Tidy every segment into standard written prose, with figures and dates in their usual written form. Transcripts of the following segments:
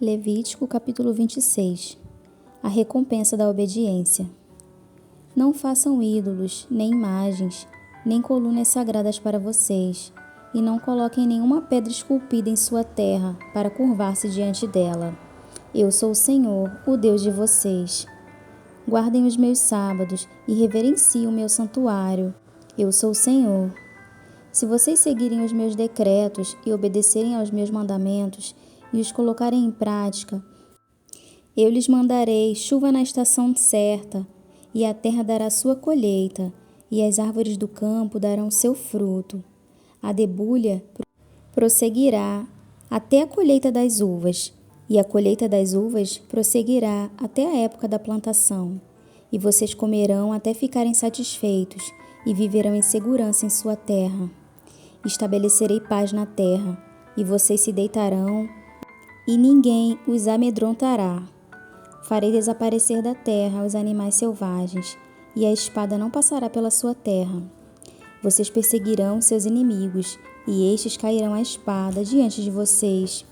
Levítico capítulo 26. A recompensa da obediência. Não façam ídolos, nem imagens, nem colunas sagradas para vocês, e não coloquem nenhuma pedra esculpida em sua terra para curvar-se diante dela. Eu sou o Senhor, o Deus de vocês. Guardem os meus sábados e reverenciem o meu santuário. Eu sou o Senhor. Se vocês seguirem os meus decretos e obedecerem aos meus mandamentos e os colocarem em prática, eu lhes mandarei chuva na estação certa, e a terra dará sua colheita, e as árvores do campo darão seu fruto. A debulha prosseguirá até a colheita das uvas, e a colheita das uvas prosseguirá até a época da plantação. E vocês comerão até ficarem satisfeitos, e viverão em segurança em sua terra. Estabelecerei paz na terra, e vocês se deitarão, e ninguém os amedrontará. Farei desaparecer da terra os animais selvagens, e a espada não passará pela sua terra. Vocês perseguirão seus inimigos, e estes cairão à espada diante de vocês.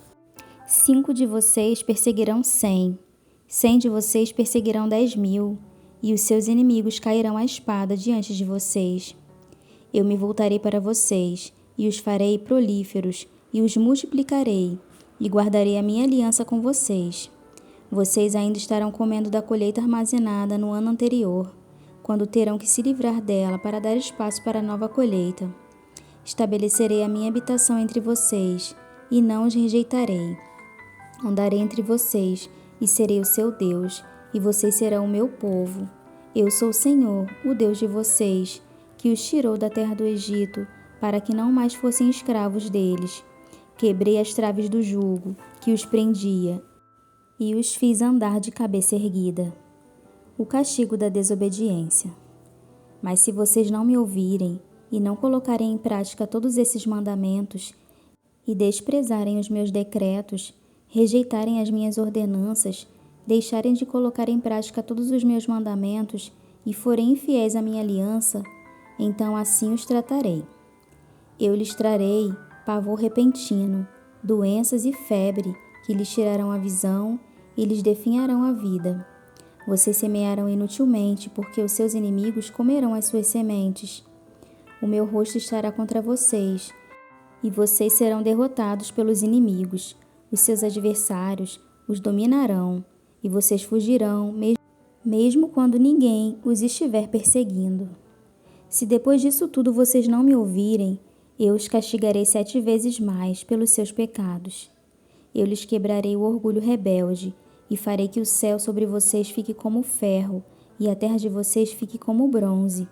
5 de vocês perseguirão 100, 100 de vocês perseguirão 10.000, e os seus inimigos cairão à espada diante de vocês. Eu me voltarei para vocês, e os farei prolíferos, e os multiplicarei, e guardarei a minha aliança com vocês. Vocês ainda estarão comendo da colheita armazenada no ano anterior, quando terão que se livrar dela para dar espaço para a nova colheita. Estabelecerei a minha habitação entre vocês, e não os rejeitarei. Andarei entre vocês, e serei o seu Deus, e vocês serão o meu povo. Eu sou o Senhor, o Deus de vocês, que os tirou da terra do Egito, para que não mais fossem escravos deles. Quebrei as traves do jugo, que os prendia, e os fiz andar de cabeça erguida. O castigo da desobediência. Mas se vocês não me ouvirem, e não colocarem em prática todos esses mandamentos, e desprezarem os meus decretos, rejeitarem as minhas ordenanças, deixarem de colocar em prática todos os meus mandamentos, e forem infiéis à minha aliança, então assim os tratarei. Eu lhes trarei pavor repentino, doenças e febre, que lhes tirarão a visão e lhes definharão a vida. Vocês semearão inutilmente, porque os seus inimigos comerão as suas sementes. O meu rosto estará contra vocês, e vocês serão derrotados pelos inimigos. Os seus adversários os dominarão, e vocês fugirão, mesmo quando ninguém os estiver perseguindo. Se depois disso tudo vocês não me ouvirem, eu os castigarei 7 vezes mais pelos seus pecados. Eu lhes quebrarei o orgulho rebelde, e farei que o céu sobre vocês fique como ferro, e a terra de vocês fique como bronze.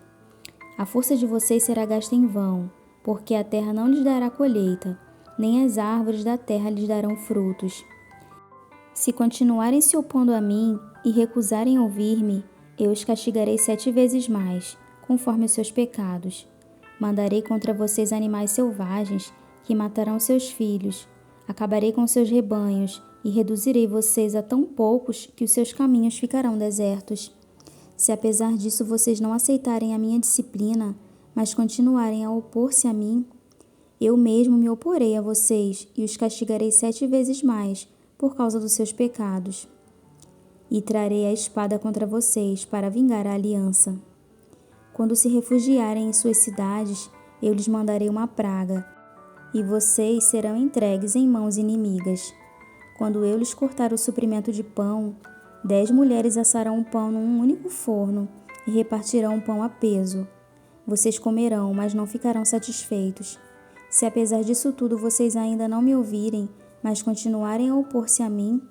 A força de vocês será gasta em vão, porque a terra não lhes dará colheita, nem as árvores da terra lhes darão frutos. Se continuarem se opondo a mim e recusarem ouvir-me, eu os castigarei 7 vezes mais, conforme os seus pecados. Mandarei contra vocês animais selvagens, que matarão seus filhos. Acabarei com seus rebanhos, e reduzirei vocês a tão poucos que os seus caminhos ficarão desertos. Se apesar disso vocês não aceitarem a minha disciplina, mas continuarem a opor-se a mim, eu mesmo me oporei a vocês, e os castigarei 7 vezes mais, por causa dos seus pecados. E trarei a espada contra vocês, para vingar a aliança. Quando se refugiarem em suas cidades, eu lhes mandarei uma praga, e vocês serão entregues em mãos inimigas. Quando eu lhes cortar o suprimento de pão, 10 mulheres assarão o pão num único forno, e repartirão o pão a peso. Vocês comerão, mas não ficarão satisfeitos. Se apesar disso tudo vocês ainda não me ouvirem, mas continuarem a opor-se a mim,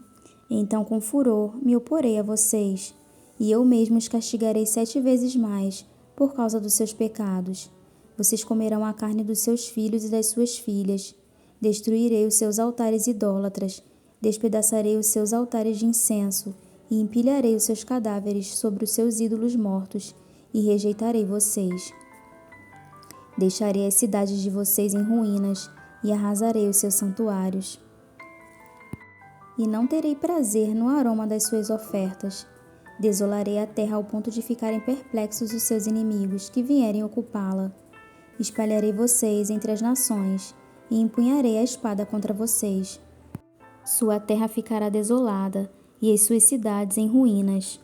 então com furor me oporei a vocês, e eu mesmo os castigarei 7 vezes mais, por causa dos seus pecados. Vocês comerão a carne dos seus filhos e das suas filhas. Destruirei os seus altares idólatras, despedaçarei os seus altares de incenso, e empilharei os seus cadáveres sobre os seus ídolos mortos, e rejeitarei vocês. Deixarei as cidades de vocês em ruínas, e arrasarei os seus santuários. E não terei prazer no aroma das suas ofertas. Desolarei a terra ao ponto de ficarem perplexos os seus inimigos que vierem ocupá-la. Espalharei vocês entre as nações, e empunharei a espada contra vocês. Sua terra ficará desolada e as suas cidades em ruínas.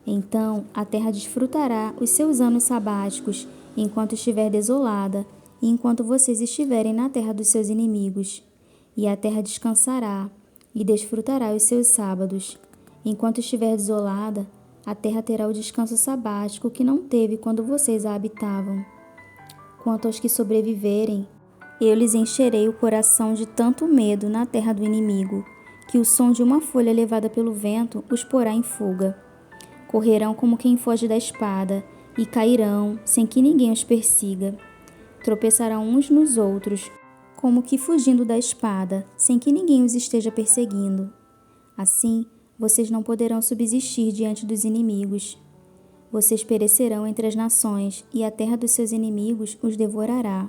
Então a terra desfrutará os seus anos sabáticos enquanto estiver desolada e enquanto vocês estiverem na terra dos seus inimigos. E a terra descansará e desfrutará os seus sábados. Enquanto estiver desolada, a terra terá o descanso sabático que não teve quando vocês a habitavam. Quanto aos que sobreviverem, eu lhes encherei o coração de tanto medo na terra do inimigo, que o som de uma folha levada pelo vento os porá em fuga. Correrão como quem foge da espada, e cairão sem que ninguém os persiga. Tropeçarão uns nos outros, como que fugindo da espada, sem que ninguém os esteja perseguindo. Assim, vocês não poderão subsistir diante dos inimigos. Vocês perecerão entre as nações, e a terra dos seus inimigos os devorará.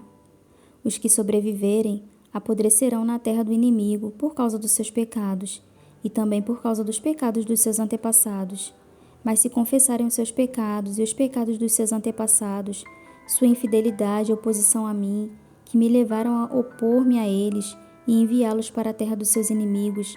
Os que sobreviverem apodrecerão na terra do inimigo por causa dos seus pecados, e também por causa dos pecados dos seus antepassados. Mas se confessarem os seus pecados e os pecados dos seus antepassados, sua infidelidade e oposição a mim, que me levaram a opor-me a eles e enviá-los para a terra dos seus inimigos,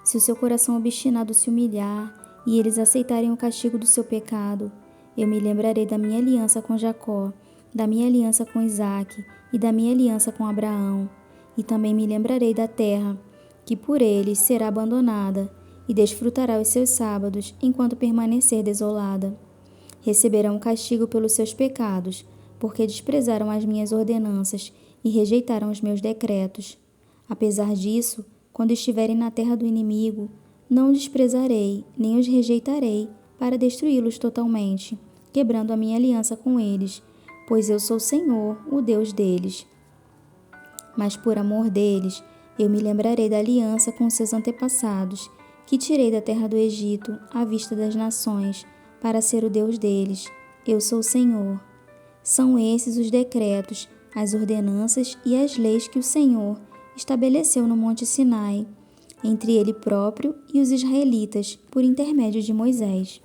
se o seu coração obstinado se humilhar e eles aceitarem o castigo do seu pecado, eu me lembrarei da minha aliança com Jacó, da minha aliança com Isaque e da minha aliança com Abraão. E também me lembrarei da terra, que por eles será abandonada, e desfrutará os seus sábados, enquanto permanecer desolada. Receberão castigo pelos seus pecados, porque desprezaram as minhas ordenanças e rejeitaram os meus decretos. Apesar disso, quando estiverem na terra do inimigo, não desprezarei, nem os rejeitarei, para destruí-los totalmente, quebrando a minha aliança com eles, pois eu sou o Senhor, o Deus deles. Mas por amor deles, eu me lembrarei da aliança com seus antepassados, que tirei da terra do Egito, à vista das nações, para ser o Deus deles. Eu sou o Senhor. São esses os decretos, as ordenanças e as leis que o Senhor estabeleceu no Monte Sinai, entre ele próprio e os israelitas, por intermédio de Moisés.